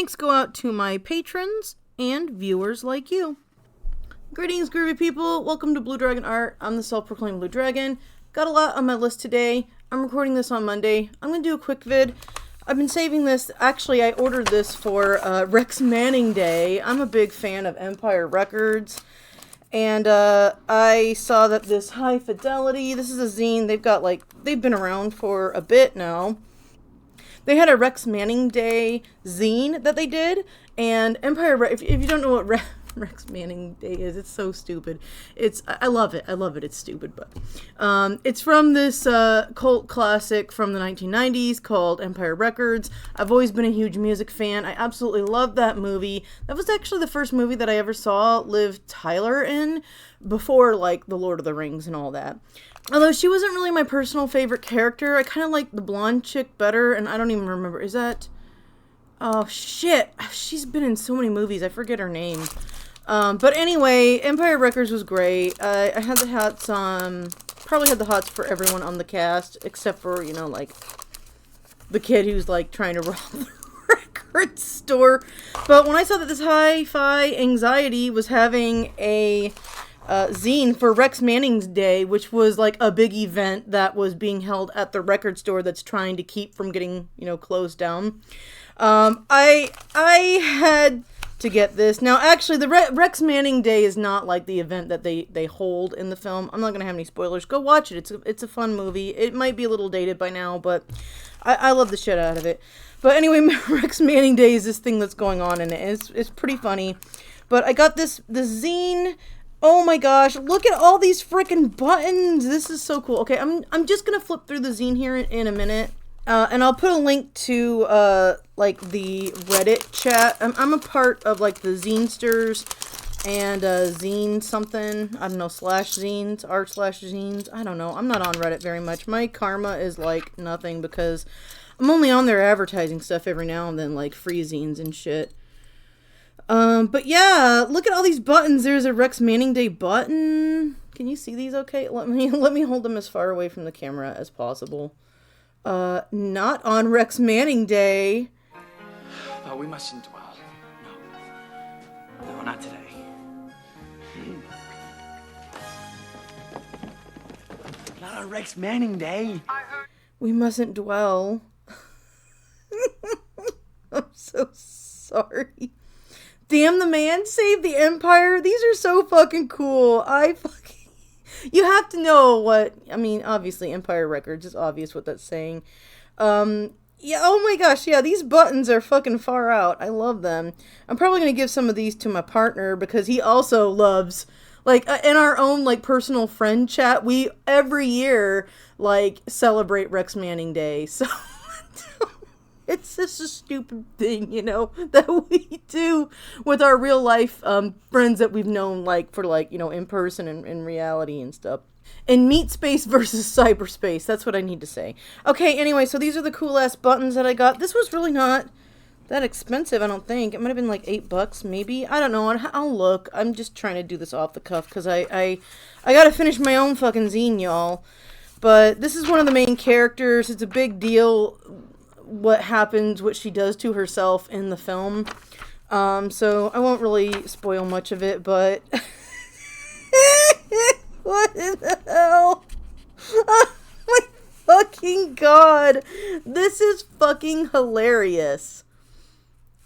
Thanks go out to my patrons and viewers like you. Greetings, groovy people. Welcome to Blue Dragon Art. I'm the self-proclaimed Blue Dragon. Got a lot on my list today. I'm recording this on Monday. I'm going to do a quick vid. I've been saving this. Actually, I ordered this for Rex Manning Day. I'm a big fan of Empire Records. And I saw that this High Fidelity, this is a zine. They've been around for a bit now. They had a Rex Manning Day zine that they did. And if you don't know what Rex Manning Day is, it's so stupid. I love it. I love it. It's stupid, but it's from this cult classic from the 1990s called Empire Records. I've always been a huge music fan. I absolutely love that movie. That was actually the first movie that I ever saw Liv Tyler in before, like, The Lord of the Rings and all that. Although she wasn't really my personal favorite character. I kind of like the blonde chick better, and I don't even remember. Is that... Oh, shit. She's been in so many movies. I forget her name. But anyway, Empire Records was great. I had the hats on, probably had the hots for everyone on the cast, except for, you know, like, the kid who's, like, trying to rob the record store. But when I saw that this Hi-Fi Anxiety was having a zine for Rex Manning's Day, which was, like, a big event that was being held at the record store that's trying to keep from getting, you know, closed down, I had to get this. Now, actually, the Rex Manning Day is not like the event that they hold in the film. I'm not going to have any spoilers. Go watch it. It's a fun movie. It might be a little dated by now, but I love the shit out of it. But anyway, Rex Manning Day is this thing that's going on in it. It's pretty funny. But I got the zine. Oh my gosh, look at all these freaking buttons. This is so cool. Okay, I'm just going to flip through the zine here in a minute. And I'll put a link to, like, the Reddit chat. I'm a part of, like, the Zinesters and, Zine something. I don't know, /zines, r/zines. I don't know. I'm not on Reddit very much. My karma is, like, nothing because I'm only on there advertising stuff every now and then, like, free zines and shit. But yeah, look at all these buttons. There's a Rex Manning Day button. Can you see these okay? Let me hold them as far away from the camera as possible. Not on Rex Manning Day. Oh, we mustn't dwell. No, not today. Not on Rex Manning Day. We mustn't dwell. I'm so sorry. Damn the man, save the empire. These are so fucking cool. You have to know what, I mean, obviously Empire Records is obvious what that's saying. Yeah, oh my gosh, yeah, these buttons are fucking far out. I love them. I'm probably going to give some of these to my partner because he also loves, like, in our own, like, personal friend chat, we, every year, like, celebrate Rex Manning Day, so... It's just a stupid thing, you know, that we do with our real life friends that we've known, like, for, like, you know, in person and in reality and stuff. In meat space versus cyberspace, that's what I need to say. Okay, anyway, so these are the cool-ass buttons that I got. This was really not that expensive, I don't think. It might have been, like, $8, maybe. I don't know. I'll look. I'm just trying to do this off the cuff, because I gotta finish my own fucking zine, y'all. But this is one of the main characters. It's a big deal what happens, what she does to herself in the film. So I won't really spoil much of it, but what in the hell? Oh my fucking god. This is fucking hilarious.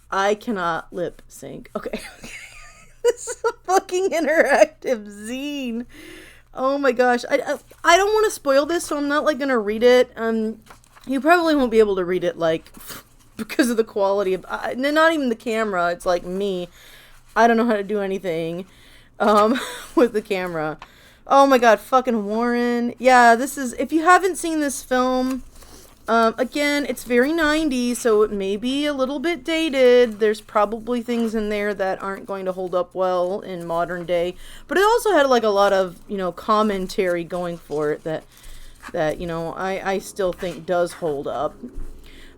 I cannot lip sync. Okay. This is a fucking interactive zine. Oh my gosh. I don't want to spoil this, so I'm not, like, gonna read it. You probably won't be able to read it, like, because of the quality of, not even the camera, it's like me. I don't know how to do anything, with the camera. Oh my god, fucking Warren. Yeah, this is, if you haven't seen this film, again, it's very 90s, so it may be a little bit dated. There's probably things in there that aren't going to hold up well in modern day. But it also had, like, a lot of, you know, commentary going for it that, you know, I still think does hold up.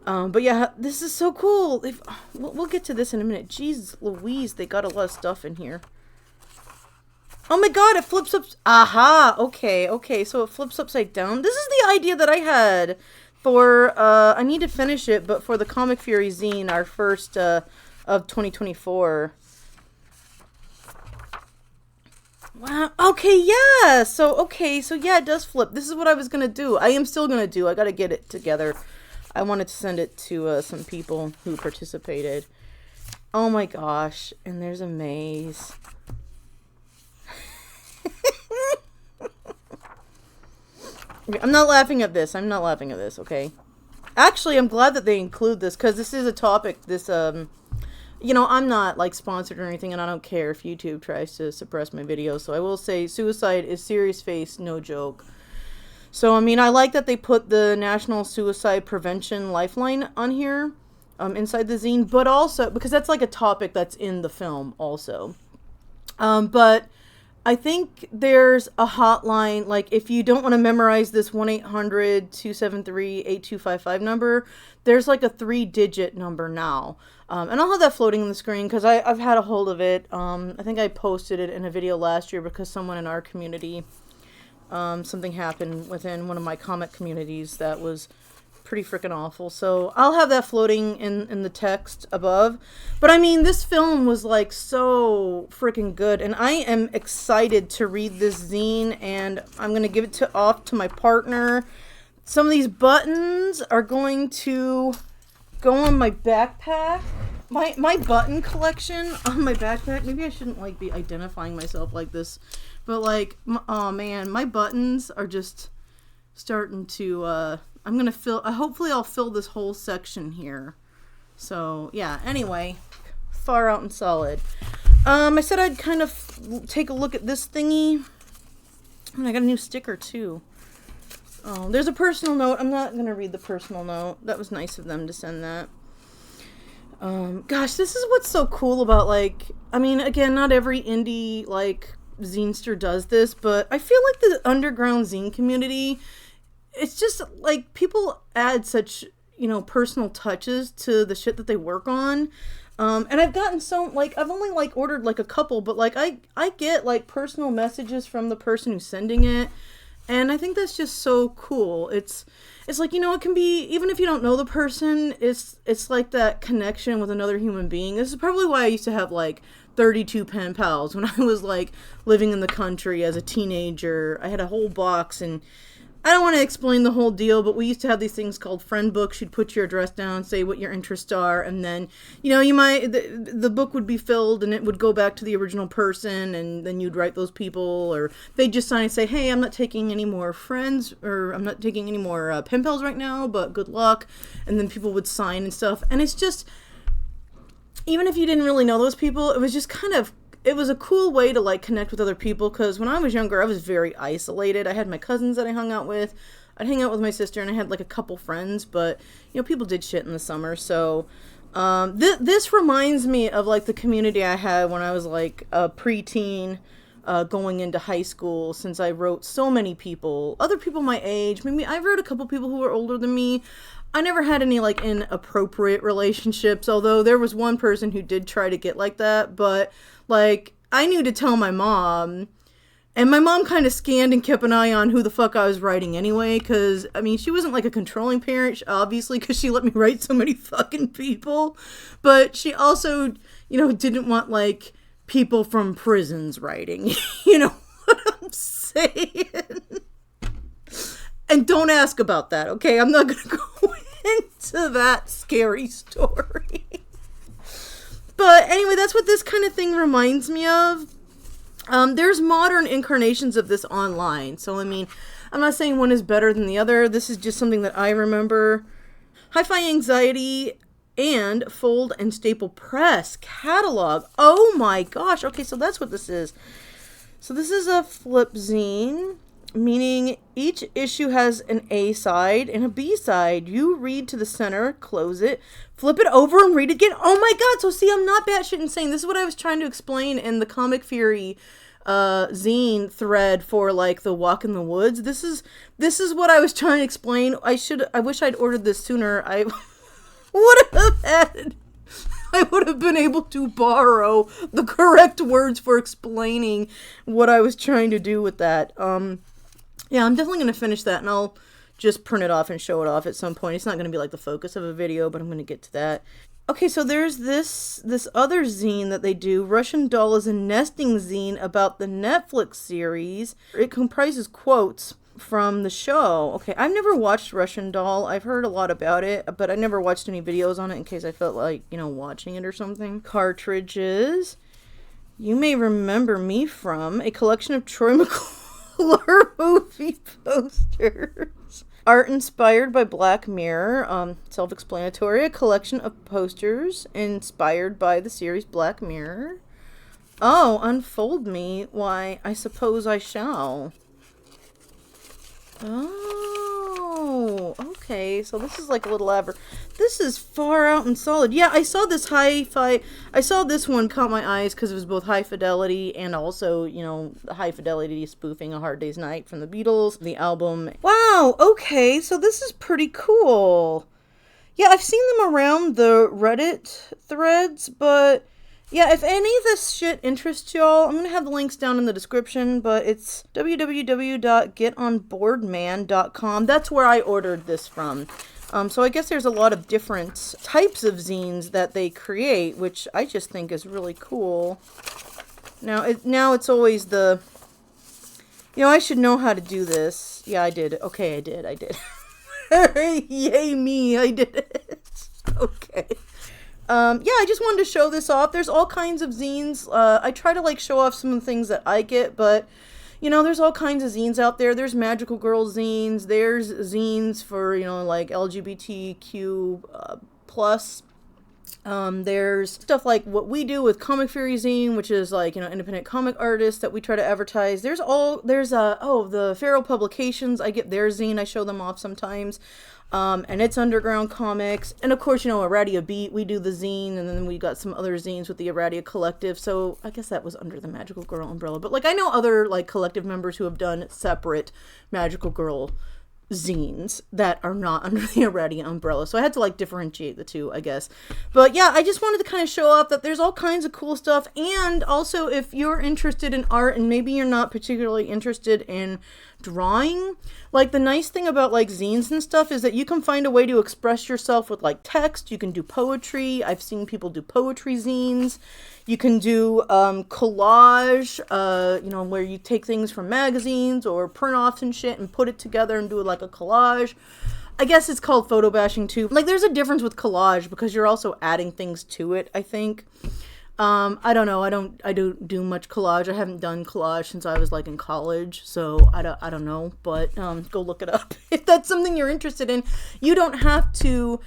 But yeah, this is so cool. We'll get to this in a minute. Jeez Louise, they got a lot of stuff in here. Oh my god, it flips up. Aha, okay, so it flips upside down. This is the idea that I had for, I need to finish it, but for the Comic Fury zine, our first of 2024. Wow. Okay, yeah. So yeah, it does flip. This is what I was going to do. I am still going to do. I got to get it together. I wanted to send it to some people who participated. Oh my gosh. And there's a maze. Okay, I'm not laughing at this. I'm not laughing at this, okay? Actually, I'm glad that they include this because this is a topic, you know, I'm not, like, sponsored or anything, and I don't care if YouTube tries to suppress my videos. So I will say suicide is serious face, no joke. So, I mean, I like that they put the National Suicide Prevention Lifeline on here, inside the zine, but also, because that's, like, a topic that's in the film also. But I think there's a hotline, like, if you don't want to memorize this 1-800-273-8255 number, there's, like, a 3-digit number now. And I'll have that floating on the screen because I've had a hold of it. I think I posted it in a video last year because someone in our community, something happened within one of my comic communities that was pretty freaking awful. So I'll have that floating in the text above. But I mean, this film was like so freaking good. And I am excited to read this zine and I'm going to give it off to my partner. Some of these buttons are going to go on my backpack. My button collection on my backpack. Maybe I shouldn't like be identifying myself like this, but like, oh man, my buttons are just starting to. I'm gonna fill. Hopefully, I'll fill this whole section here. So yeah. Anyway, far out and solid. I said I'd kind of take a look at this thingy, and I got a new sticker too. Oh, there's a personal note. I'm not gonna read the personal note. That was nice of them to send that. Gosh, this is what's so cool about, like, I mean, again, not every indie, like, zinester does this, but I feel like the underground zine community, it's just, like, people add such, you know, personal touches to the shit that they work on. And I've gotten so, like, I've only, like, ordered, like, a couple, but, like, I get, like, personal messages from the person who's sending it. And I think that's just so cool. It's like, you know, it can be, even if you don't know the person, it's like that connection with another human being. This is probably why I used to have, like, 32 pen pals when I was, like, living in the country as a teenager. I had a whole box, and I don't want to explain the whole deal, but we used to have these things called friend books. You'd put your address down, say what your interests are, and then, you know, you might, the book would be filled, and it would go back to the original person, and then you'd write those people, or they'd just sign and say, hey, I'm not taking any more friends, or I'm not taking any more pen pals right now, but good luck, and then people would sign and stuff, and it's just, even if you didn't really know those people, it was just kind of, it was a cool way to, like, connect with other people, because when I was younger, I was very isolated. I had my cousins that I hung out with. I'd hang out with my sister, and I had, like, a couple friends, but, you know, people did shit in the summer, so, this reminds me of, like, the community I had when I was, like, a preteen, going into high school, since I wrote so many people, other people my age. Maybe I wrote a couple people who were older than me. I never had any, like, inappropriate relationships, although there was one person who did try to get like that, but, like, I knew to tell my mom, and my mom kind of scanned and kept an eye on who the fuck I was writing anyway, because, I mean, she wasn't, like, a controlling parent, obviously, because she let me write so many fucking people, but she also, you know, didn't want, like, people from prisons writing, you know what I'm saying? And don't ask about that, okay? I'm not gonna go into that scary story. But anyway, that's what this kind of thing reminds me of. There's modern incarnations of this online. So, I mean, I'm not saying one is better than the other. This is just something that I remember. Hi-Fi Anxiety and Fold and Staple Press catalog. Oh my gosh. Okay, so that's what this is. So this is a flip zine, meaning each issue has an A side and a B side. You read to the center, close it, flip it over, and read it again. Oh my god, so see, I'm not batshit insane. This is what I was trying to explain in the Comic Fury zine thread for, like, the Walk in the Woods. This is what I was trying to explain. I wish I'd ordered this sooner. I would have been able to borrow the correct words for explaining what I was trying to do with that. Yeah, I'm definitely going to finish that, and I'll just print it off and show it off at some point. It's not going to be, like, the focus of a video, but I'm going to get to that. Okay, so there's this other zine that they do. Russian Doll is a nesting zine about the Netflix series. It comprises quotes from the show. Okay, I've never watched Russian Doll. I've heard a lot about it, but I never watched any videos on it in case I felt like, watching it or something. Cartridges. You may remember me from a collection of Troy McClure movie posters. Art inspired by Black Mirror, self-explanatory, a collection of posters inspired by the series Black Mirror. Oh, unfold me. Why, I suppose I shall. Oh, okay. So this is like a little this is far out and solid. Yeah, I saw this I saw this one caught my eyes because it was both high fidelity and also, high fidelity spoofing A Hard Day's Night from the Beatles, the album. Wow, okay. So this is pretty cool. Yeah, I've seen them around the Reddit threads, but yeah, if any of this shit interests y'all, I'm going to have the links down in the description, but it's www.getonboardman.com. That's where I ordered this from. So I guess there's a lot of different types of zines that they create, which I just think is really cool. Now it's always the, I should know how to do this. Yeah, I did. Okay, I did. Yay me, I did it. Okay. Yeah, I just wanted to show this off. There's all kinds of zines. I try to show off some of the things that I get, but there's all kinds of zines out there. There's magical girl zines. There's zines for, LGBTQ plus. There's stuff like what we do with Comic Fury Zine, which is independent comic artists that we try to advertise. There's the Feral Publications. I get their zine. I show them off sometimes. And it's Underground Comics. And of course, Eradia Beat, we do the zine, and then we got some other zines with the Eradia Collective. So I guess that was under the Magical Girl umbrella. But I know other collective members who have done separate Magical Girl zines that are not under the Eradia umbrella. So I had to differentiate the two, I guess. But yeah, I just wanted to kind of show off that there's all kinds of cool stuff. And also, if you're interested in art and maybe you're not particularly interested in drawing, the nice thing about zines and stuff is that you can find a way to express yourself with text. You can do poetry. I've seen people do poetry zines. You can do collage, where you take things from magazines or print offs and shit and put it together and do a collage. I guess it's called photo bashing too. There's a difference with collage because you're also adding things to it, I think. I don't know. I don't do much collage. I haven't done collage since I was in college, so I don't know, but go look it up if that's something you're interested in. You don't have to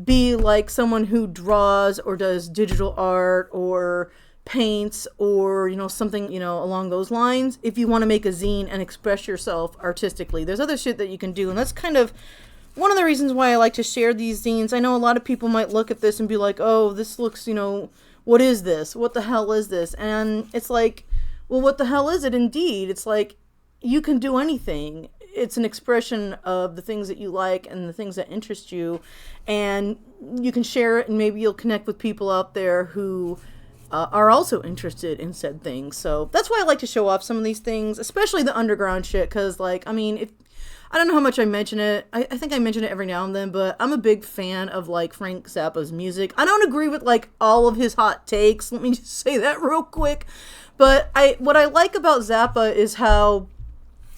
be someone who draws or does digital art or paints or something along those lines. If you want to make a zine and express yourself artistically, there's other shit that you can do, and that's kind of one of the reasons why I like to share these zines. I know a lot of people might look at this and be like, oh, this looks, what is this? What the hell is this? And it's well, what the hell is it indeed? It's you can do anything. It's an expression of the things that you like and the things that interest you, and you can share it, and maybe you'll connect with people out there who are also interested in said things. So that's why I like to show off some of these things, especially the underground shit, because if I don't know how much I mention it. I think I mention it every now and then, but I'm a big fan of Frank Zappa's music. I don't agree with all of his hot takes. Let me just say that real quick. But what I like about Zappa is how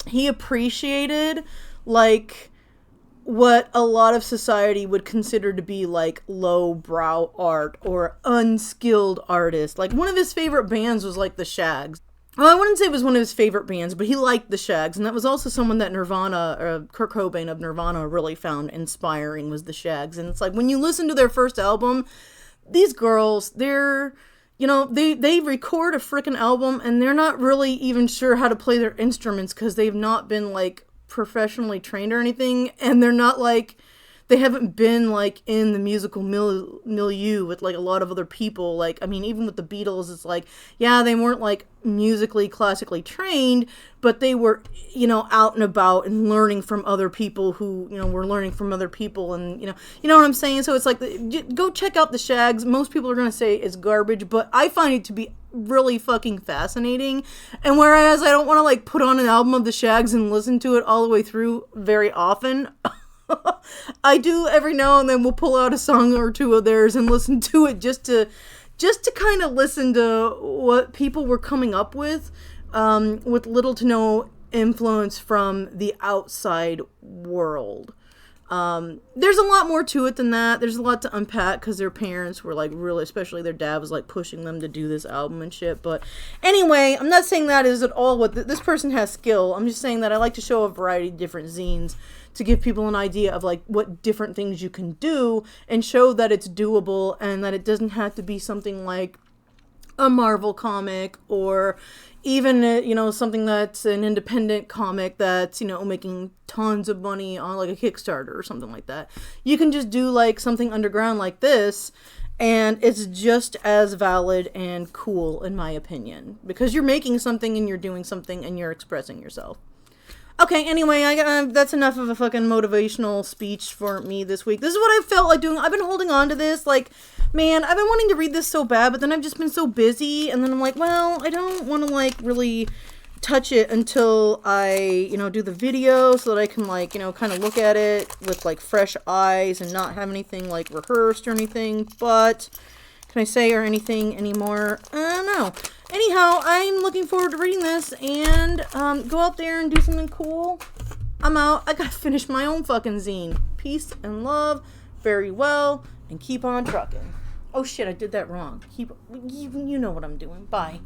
he appreciated what a lot of society would consider to be lowbrow art or unskilled artists. One of his favorite bands was the Shags. Well, I wouldn't say it was one of his favorite bands, but he liked the Shags, and that was also someone that Nirvana, or Kurt Cobain of Nirvana, really found inspiring, was the Shags. And it's when you listen to their first album, these girls, they're, they record a frickin' album, and they're not really even sure how to play their instruments because they've not been, professionally trained or anything, and they're not, they haven't been in the musical milieu with a lot of other people. Even with the Beatles, it's yeah, they weren't musically classically trained, but they were out and about and learning from other people who were learning from other people, and you know what I'm saying. So it's go check out the Shags. Most people are gonna say it's garbage, but I find it to be really fucking fascinating. And whereas I don't want to put on an album of the Shags and listen to it all the way through very often, I do every now and then. We'll pull out a song or two of theirs and listen to it just to kind of listen to what people were coming up with little to no influence from the outside world. There's a lot more to it than that. There's a lot to unpack because their parents were like really, especially their dad was like pushing them to do this album and shit. But anyway, I'm not saying that is at all what this person has skill. I'm just saying that I like to show a variety of different zines to give people an idea of like what different things you can do and show that it's doable and that it doesn't have to be something like a Marvel comic or even, you know, something that's an independent comic that's, you know, making tons of money on like a Kickstarter or something like that. You can just do like something underground like this and it's just as valid and cool in my opinion because you're making something and you're doing something and you're expressing yourself. Okay, anyway, that's enough of a fucking motivational speech for me this week. This is what I felt like doing. I've been holding on to this, like, man, I've been wanting to read this so bad, but then I've just been so busy, and then I'm like, well, I don't want to, like, really touch it until I, you know, do the video so that I can, like, you know, kind of look at it with, like, fresh eyes and not have anything, like, rehearsed or anything, but can I say or anything anymore? No. Anyhow, I'm looking forward to reading this and go out there and do something cool. I'm out. I gotta finish my own fucking zine. Peace and love. Very well. And keep on trucking. Oh shit, I did that wrong. You know what I'm doing. Bye.